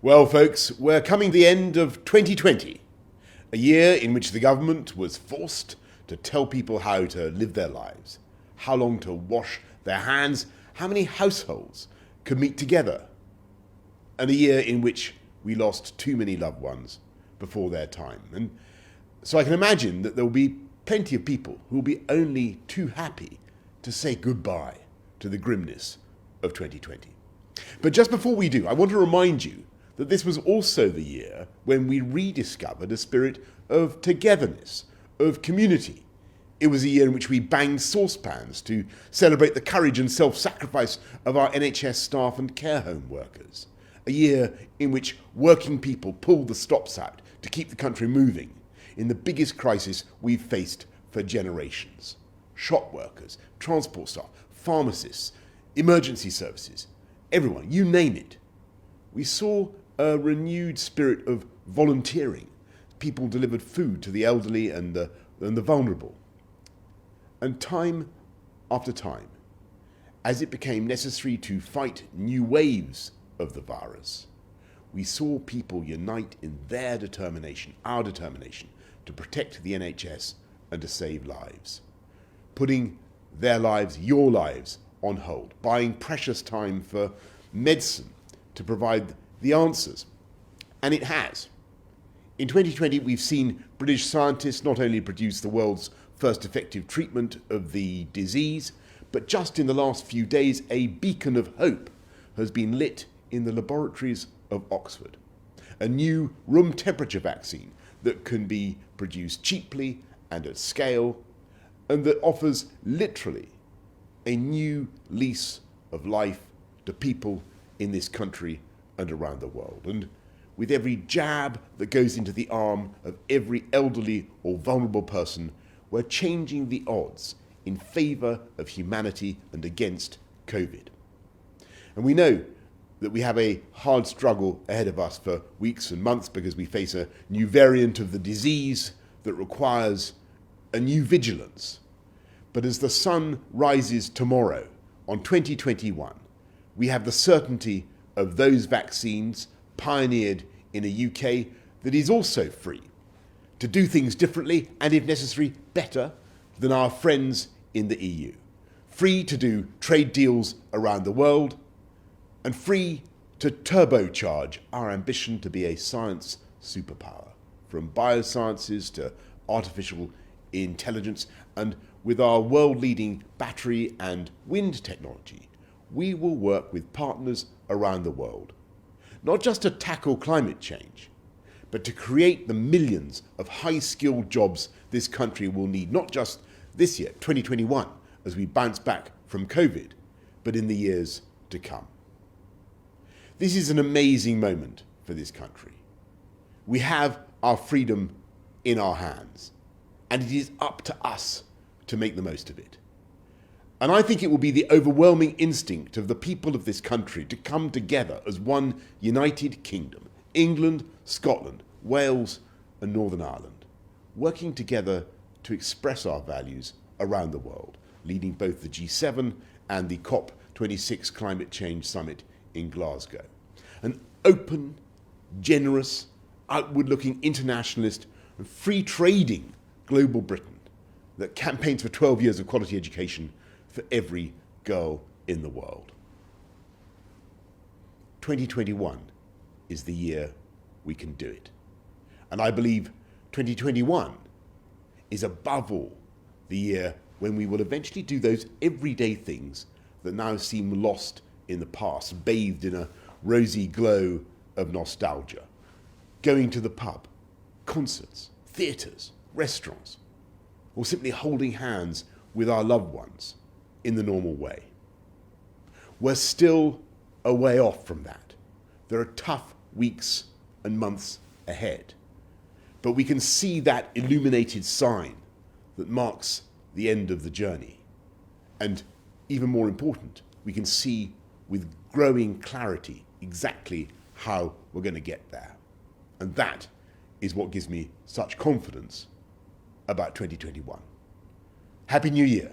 Well, folks, we're coming to the end of 2020, a year in which the government was forced to tell people how to live their lives, how long to wash their hands, how many households could meet together, and a year in which we lost too many loved ones before their time. And so I can imagine that there will be plenty of people who will be only too happy to say goodbye to the grimness of 2020. But just before we do, I want to remind you that this was also the year when we rediscovered a spirit of togetherness, of community. It was a year in which we banged saucepans to celebrate the courage and self-sacrifice of our NHS staff and care home workers. A year in which working people pulled the stops out to keep the country moving in the biggest crisis we've faced for generations. Shop workers, transport staff, pharmacists, emergency services, everyone, you name it. We saw a renewed spirit of volunteering. People delivered food to the elderly and the vulnerable. And time after time, as it became necessary to fight new waves of the virus, we saw people unite in their determination, our determination, to protect the NHS and to save lives. Putting their lives, your lives, on hold, buying precious time for medicine to provide the answers. And it has. In 2020, we've seen British scientists not only produce the world's first effective treatment of the disease, but just in the last few days, a beacon of hope has been lit in the laboratories of Oxford. A new room temperature vaccine that can be produced cheaply and at scale, and that offers literally a new lease of life to people in this country and around the world. And with every jab that goes into the arm of every elderly or vulnerable person, we're changing the odds in favour of humanity and against COVID. And we know that we have a hard struggle ahead of us for weeks and months because we face a new variant of the disease that requires a new vigilance. But as the sun rises tomorrow on 2021, we have the certainty of those vaccines pioneered in a UK that is also free to do things differently and, if necessary, better than our friends in the EU. Free to do trade deals around the world and free to turbocharge our ambition to be a science superpower, from biosciences to artificial intelligence. And with our world-leading battery and wind technology, we will work with partners around the world, not just to tackle climate change, but to create the millions of high-skilled jobs this country will need, not just this year, 2021, as we bounce back from COVID, but in the years to come. This is an amazing moment for this country. We have our freedom in our hands, and it is up to us to make the most of it. And I think it will be the overwhelming instinct of the people of this country to come together as one united kingdom, England, Scotland, Wales, and Northern Ireland, working together to express our values around the world, leading both the G7 and the COP26 Climate Change Summit in Glasgow. An open, generous, outward-looking internationalist and free-trading global Britain that campaigns for 12 years of quality education for every girl in the world. 2021 is the year we can do it. And I believe 2021 is above all the year when we will eventually do those everyday things that now seem lost in the past, bathed in a rosy glow of nostalgia. Going to the pub, concerts, theatres, restaurants, or simply holding hands with our loved ones in the normal way. We're still a way off from that. There are tough weeks and months ahead, but we can see that illuminated sign that marks the end of the journey. And even more important, we can see with growing clarity exactly how we're going to get there. And that is what gives me such confidence about 2021. Happy New Year.